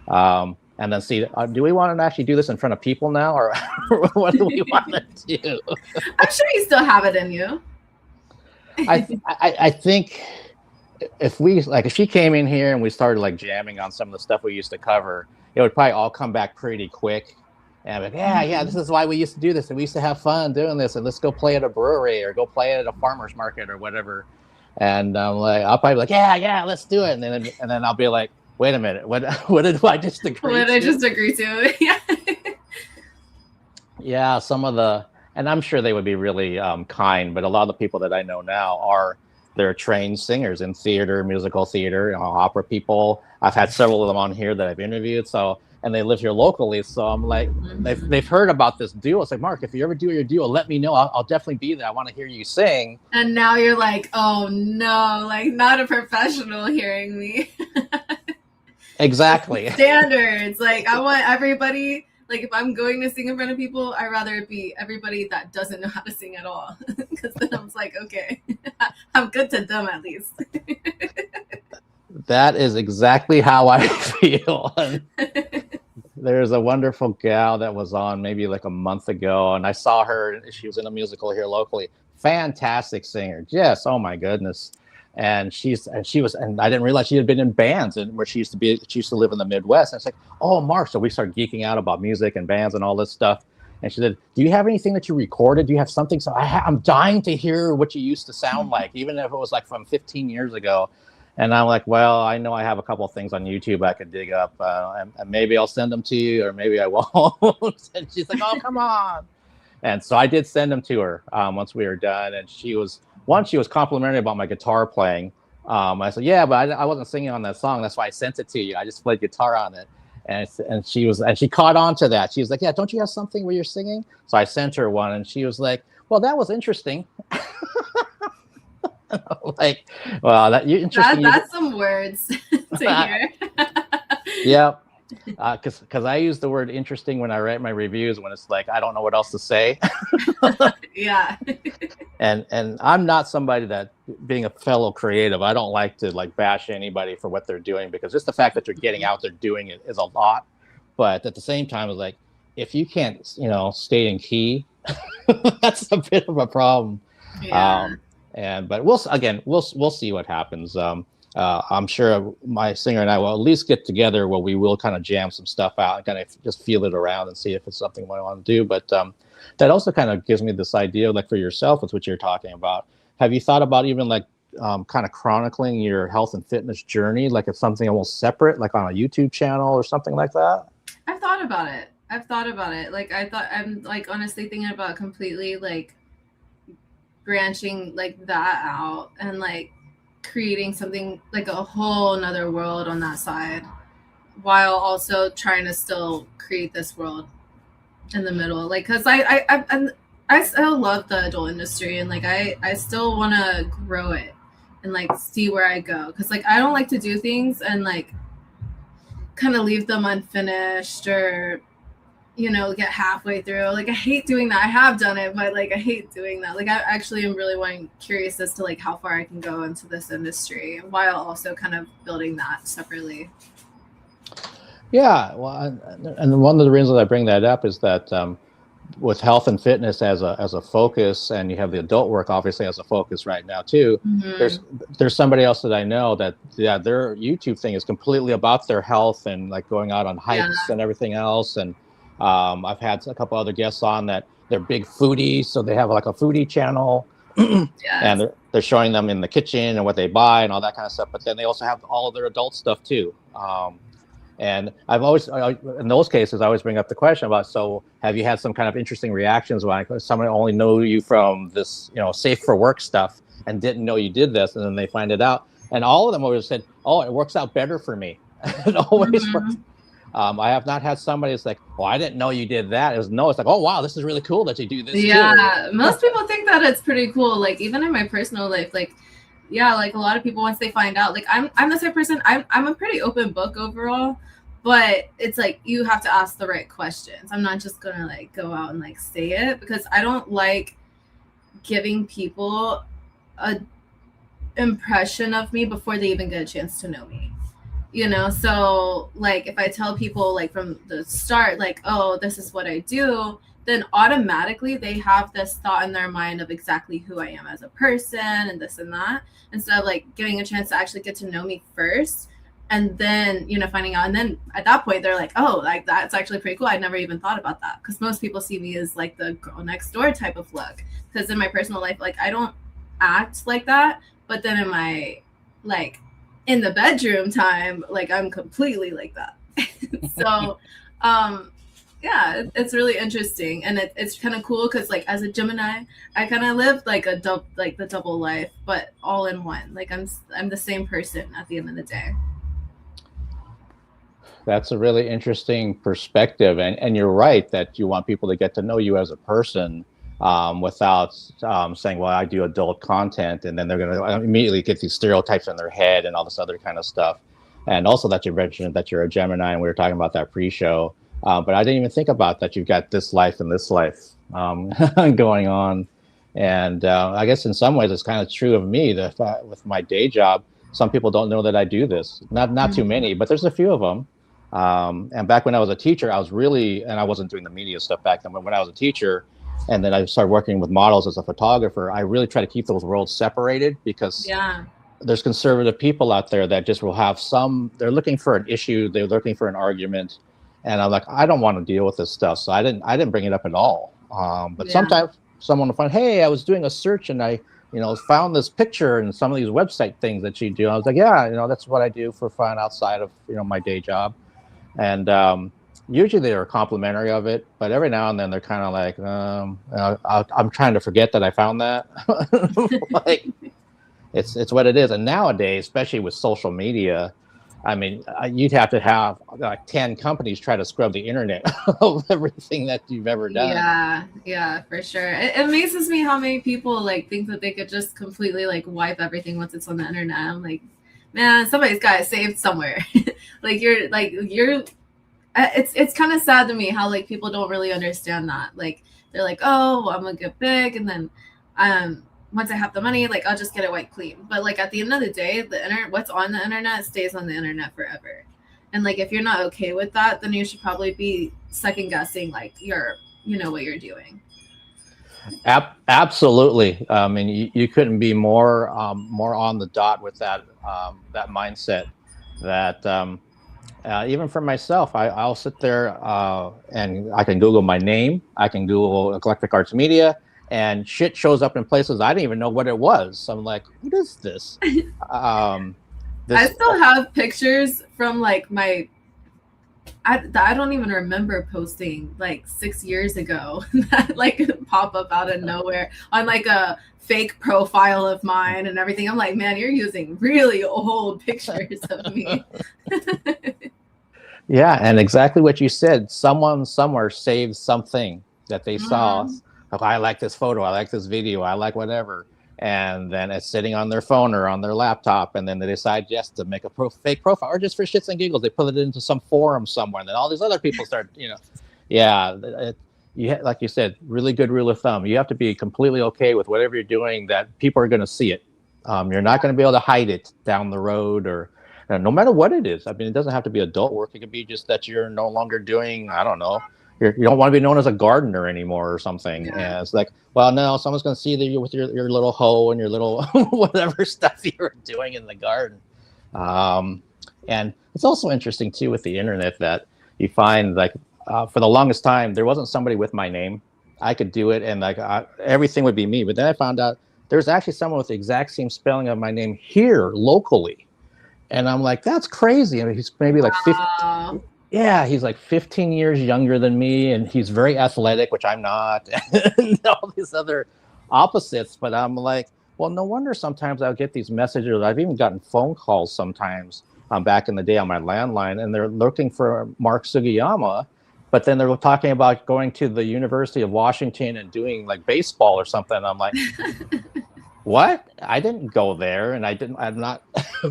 And then see, do we want to actually do this in front of people now, or what do we want to do? I'm sure you still have it in you. I think if she came in here and we started like jamming on some of the stuff we used to cover, it would probably all come back pretty quick. And I'm like, yeah, this is why we used to do this, and we used to have fun doing this, and let's go play at a brewery or go play at a farmer's market or whatever. And I'm like, I'll probably be like, yeah, let's do it. And then I'll be like, wait a minute, what did I just agree to? What did I just agree to? Yeah. Yeah, some of and I'm sure they would be really kind, but a lot of the people that I know now they're trained singers in theater, musical theater, opera people. I've had several of them on here that I've interviewed. And they live here locally. So I'm like, they've heard about this duo. It's like, Mark, if you ever do your duo, let me know. I'll definitely be there. I want to hear you sing. And now you're like, oh no, like not a professional hearing me. Exactly. Standards. Like I want everybody, like if I'm going to sing in front of people, I'd rather it be everybody that doesn't know how to sing at all. Because then I'm like, okay, I'm good to them at least. That is exactly how I feel. There's a wonderful gal that was on maybe like a month ago, and I saw her. She was in a musical here locally. Fantastic singer. Yes. Oh my goodness. And she was, and I didn't realize she had been in bands and where she used to live in the Midwest. And it's like, oh, Mark. So we started geeking out about music and bands and all this stuff. And she said, do you have anything that you recorded? Do you have something? So I'm dying to hear what you used to sound like, even if it was like from 15 years ago. And I'm like, well, I know I have a couple of things on YouTube I could dig up, and maybe I'll send them to you, or maybe I won't. And she's like, oh, come on. And so I did send them to her once we were done. And she was complimentary about my guitar playing. I said, yeah, but I wasn't singing on that song. That's why I sent it to you. I just played guitar on it. And she caught on to that. She was like, yeah, don't you have something where you're singing? So I sent her one, and she was like, well, that was interesting. Like, well, that's some words to hear. Yeah. because I use the word interesting when I write my reviews, when it's like I don't know what else to say. Yeah. and I'm not somebody that, being a fellow creative, I don't like to like bash anybody for what they're doing, because just the fact that you're getting out there doing it is a lot. But at the same time, it's like, if you can't, stay in key, that's a bit of a problem. Yeah. But we'll see what happens. I'm sure my singer and I will at least get together where we will kind of jam some stuff out and kind of just feel it around and see if it's something we want to do. But that also kind of gives me this idea, like for yourself, with what you're talking about. Have you thought about even like kind of chronicling your health and fitness journey, like it's something almost separate, like on a YouTube channel or something like that? I've thought about it. Like I'm like honestly thinking about completely like branching like that out and like creating something like a whole nother world on that side, while also trying to still create this world in the middle. Like, cause I still love the adult industry, and like I still want to grow it and like see where I go. Cause like I don't like to do things and like kind of leave them unfinished, or get halfway through. Like I hate doing that. I have done it, but like I hate doing that. Like I actually am really curious as to like how far I can go into this industry, while also kind of building that separately. Yeah, well, and one of the reasons I bring that up is that with health and fitness as a focus, and you have the adult work obviously as a focus right now too. Mm-hmm. There's somebody else that I know that their YouTube thing is completely about their health and like going out on hikes and everything else. And I've had a couple other guests on that they're big foodies, so they have like a foodie channel. And they're showing them in the kitchen and what they buy and all that kind of stuff. But then they also have all of their adult stuff too. And I've always, in those cases, I always bring up the question about, so have you had some kind of interesting reactions when someone only knew you from this, safe for work stuff and didn't know you did this, and then they find it out? And all of them always said, oh, it works out better for me. It always works. I have not had somebody that's like, oh, I didn't know you did that. It's like, oh, wow, this is really cool that you do this too. Most people think that it's pretty cool. Like even in my personal life, like, like a lot of people, once they find out, like I'm the type of person, I'm a pretty open book overall, but it's like you have to ask the right questions. I'm not just gonna like go out and like say it, because I don't like giving people a impression of me before they even get a chance to know me. So like if I tell people like from the start, like, oh, this is what I do, then automatically they have this thought in their mind of exactly who I am as a person and this and that, instead of like getting a chance to actually get to know me first, and then finding out, and then at that point they're like, oh, like that's actually pretty cool. I never even thought about that, because most people see me as like the girl next door type of look, because in my personal life, like I don't act like that, but then in my like in the bedroom time, like I'm completely like that. So it's really interesting, and it's kind of cool, because like as a Gemini, I kind of live like the double life, but all in one. Like I'm the same person at the end of the day. That's a really interesting perspective, and you're right that you want people to get to know you as a person, without saying, well, I do adult content, and then they're going to immediately get these stereotypes in their head and all this other kind of stuff. And also that you mentioned that you're a Gemini, and we were talking about that pre-show, but I didn't even think about that. You've got this life and this life going on. And I guess in some ways it's kind of true of me that with my day job, some people don't know that I do this. Not too many, but there's a few of them. And back when I was a teacher, I wasn't doing the media stuff back then, but when I was a teacher, and then I started working with models as a photographer, I really try to keep those worlds separated, because there's conservative people out there that just will have they're looking for an issue, they're looking for an argument. And I'm like, I don't want to deal with this stuff. So I didn't bring it up at all. But sometimes someone will find, hey, I was doing a search and I, found this picture and some of these website things that you do. I was like, that's what I do for fun outside of, my day job. And usually they are complimentary of it, but every now and then they're kind of like, I'm trying to forget that I found that. Like, it's what it is. And nowadays, especially with social media, I mean, you'd have to have like 10 companies try to scrub the internet of everything that you've ever done. Yeah, for sure. It amazes me how many people like think that they could just completely like wipe everything once it's on the internet. I'm like, man, somebody's got it saved somewhere. Like you're it's kind of sad to me how like people don't really understand that. Like they're like, oh, well, I'm gonna get big, and then once I have the money, like I'll just get it wiped clean. But like at the end of the day, the internet, what's on the internet stays on the internet forever. And like if you're not okay with that, then you should probably be second guessing like what you're doing. Absolutely. I mean, you couldn't be more on the dot with that mindset. That even for myself, I'll sit there and I can Google my name. I can Google Eclectic Arts Media, and shit shows up in places I didn't even know what it was. So I'm like, what is this? I still have pictures from like I don't even remember posting like 6 years ago that like pop up out of nowhere on like a fake profile of mine and everything. I'm like, man, you're using really old pictures of me. Yeah, and exactly what you said. Someone somewhere saved something that they saw. Oh, I like this photo. I like this video. I like whatever. And then it's sitting on their phone or on their laptop, and then they decide just to make a fake profile, or just for shits and giggles, they put it into some forum somewhere, and then all these other people start, like you said, really good rule of thumb. You have to be completely okay with whatever you're doing, that people are going to see it. You're not going to be able to hide it down the road, or no matter what it is. I mean, it doesn't have to be adult work. It could be just that you're no longer doing, I don't know, you don't want to be known as a gardener anymore or something. Yeah. And it's like, well, no, someone's going to see you with your little hoe and your little whatever stuff you were doing in the garden. And it's also interesting too with the internet that you find like for the longest time there wasn't somebody with my name. I could do it and like everything would be me. But then I found out there's actually someone with the exact same spelling of my name here locally, and I'm like, that's crazy. I mean, he's maybe like 50. Yeah, he's like 15 years younger than me, and he's very athletic, which I'm not, and all these other opposites. But I'm like, well, no wonder sometimes I'll get these messages. I've even gotten phone calls sometimes back in the day on my landline, and they're looking for Mark Sugiyama, but then they're talking about going to the University of Washington and doing like baseball or something. I'm like, what? I didn't go there, and I'm not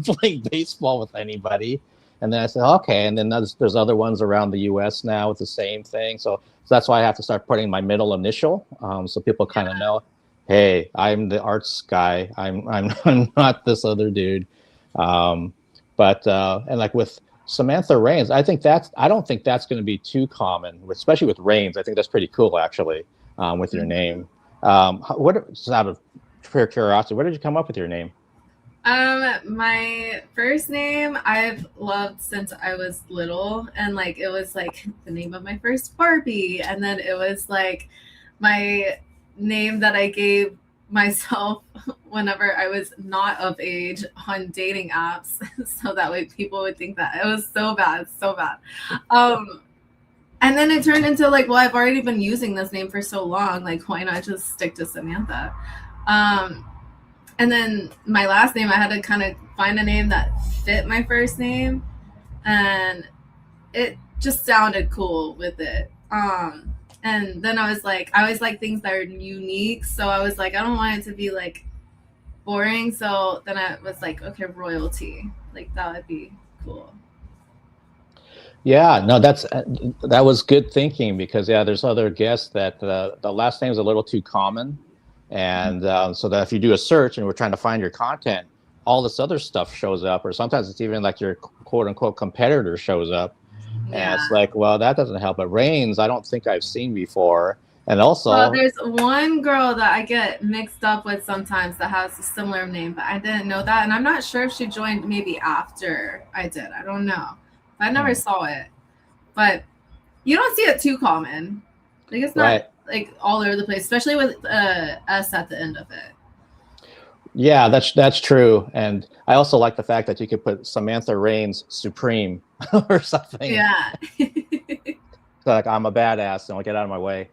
playing baseball with anybody. And then I said, okay. And then there's other ones around the U.S. now with the same thing. So that's why I have to start putting my middle initial, so people kind of know, hey, I'm the arts guy. I'm not this other dude. And like with Samantha Reigns, I don't think that's going to be too common, especially with Reigns. I think that's pretty cool, actually, with your name. Just out of pure curiosity, where did you come up with your name? My first name I've loved since I was little, and like it was like the name of my first Barbie, and then it was like my name that I gave myself whenever I was not of age on dating apps, so that way people would think that it was so bad. And then it turned into like, well, I've already been using this name for so long, like why not just stick to Samantha? And then my last name, I had to kind of find a name that fit my first name, and it just sounded cool with it. And then I was like, I always like things that are unique, so I was like, I don't want it to be like boring. So then I was like, okay, royalty, like that would be cool. Yeah, no, that was good thinking, because there's other guests that the last name is a little too common. And so that if you do a search and we're trying to find your content, all this other stuff shows up, or sometimes it's even like your quote unquote competitor shows up. Yeah. And it's like, well, that doesn't help. But Reigns, I don't think I've seen before. And also, well, there's one girl that I get mixed up with sometimes that has a similar name, but I didn't know that. And I'm not sure if she joined maybe after I did. I don't know. I never saw it. But you don't see it too common. Like it's not. Right. Like all over the place, especially with S at the end of it. Yeah, that's true. And I also like the fact that you could put Samantha Reigns Supreme or something. Yeah. So like, I'm a badass, and I'll get out of my way.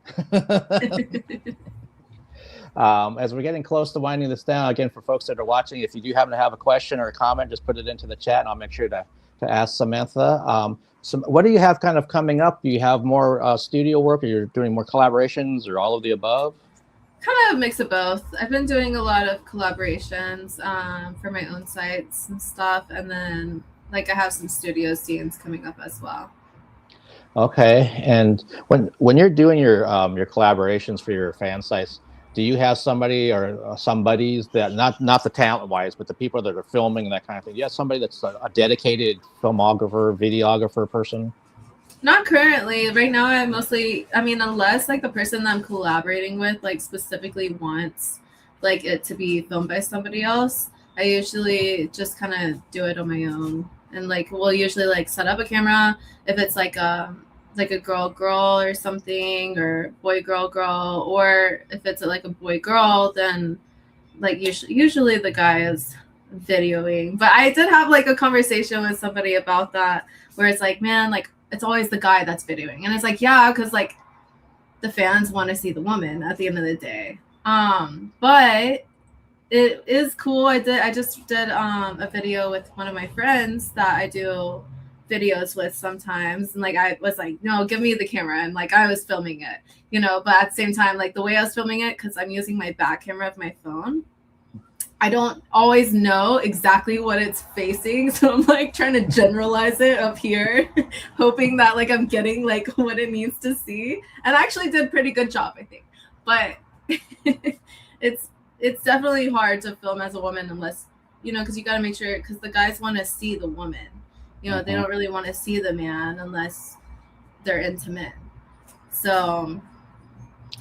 As we're getting close to winding this down, again, for folks that are watching, if you do happen to have a question or a comment, just put it into the chat, and I'll make sure to ask Samantha. So what do you have kind of coming up? Do you have more studio work, or you're doing more collaborations, or all of the above? Kind of a mix of both. I've been doing a lot of collaborations for my own sites and stuff. And then like I have some studio scenes coming up as well. Okay, and when you're doing your collaborations for your fan sites, do you have somebody or some buddies that not the talent wise, but the people that are filming and that kind of thing? Do you have somebody that's a dedicated filmographer, videographer person? Not currently. Right now, I mean, unless like the person that I'm collaborating with like specifically wants like it to be filmed by somebody else, I usually just kind of do it on my own. And like we'll usually like set up a camera if it's like a girl or something, or boy girl, or if it's like a boy girl, then like usually the guy is videoing. But I did have like a conversation with somebody about that where it's like, man, like it's always the guy that's videoing, and it's like, yeah, because like the fans want to see the woman at the end of the day. But it is cool. I just did a video with one of my friends that I do videos with sometimes, and like I was like, no, give me the camera, and like I was filming it, you know, but at the same time, like the way I was filming it, because I'm using my back camera of my phone, I don't always know exactly what it's facing, so I'm like trying to generalize it up here hoping that like I'm getting like what it needs to see, and I actually did a pretty good job, I think. But it's definitely hard to film as a woman unless, you know, because you got to make sure, because the guys want to see the woman, you know, they don't really want to see the man unless they're into men. So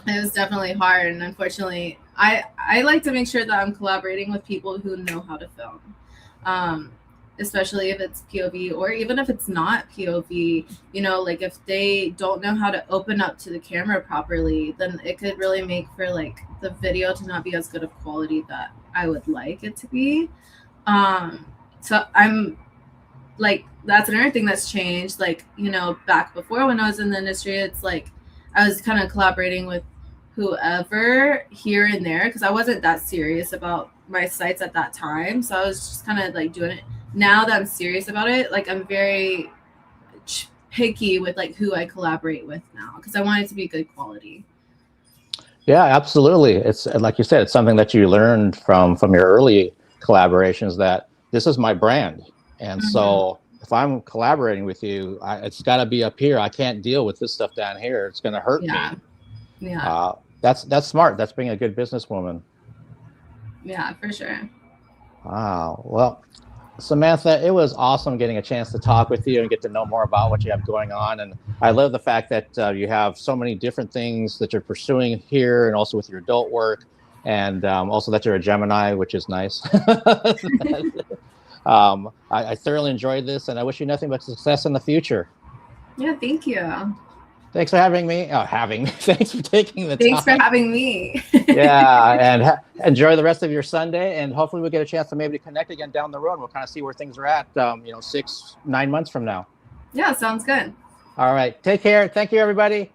it was definitely hard, and unfortunately I like to make sure that I'm collaborating with people who know how to film, especially if it's POV, or even if it's not POV, you know, like if they don't know how to open up to the camera properly, then it could really make for like the video to not be as good of quality that I would like it to be. So I'm like, that's another thing that's changed. Like, you know, back before when I was in the industry, it's like I was kind of collaborating with whoever here and there, because I wasn't that serious about my sites at that time. So I was just kind of like doing it. Now that I'm serious about it, like I'm very picky with like who I collaborate with now, because I want it to be good quality. Yeah, absolutely. It's like you said, it's something that you learned from your early collaborations, that this is my brand. And so if I'm collaborating with you, it's got to be up here. I can't deal with this stuff down here. It's going to hurt me. Yeah. That's smart. That's being a good businesswoman. Yeah, for sure. Wow. Well, Samantha, it was awesome getting a chance to talk with you and get to know more about what you have going on. And I love the fact that you have so many different things that you're pursuing here, and also with your adult work, and also that you're a Gemini, which is nice. I thoroughly enjoyed this, and I wish you nothing but success in the future. Yeah, thank you. Thanks for having me. Thanks for taking the time. Thanks for having me. Yeah, and enjoy the rest of your Sunday, and hopefully we'll get a chance to maybe connect again down the road. We'll kind of see where things are at, 6-9 months from now. Yeah, sounds good. All right, take care. Thank you, everybody.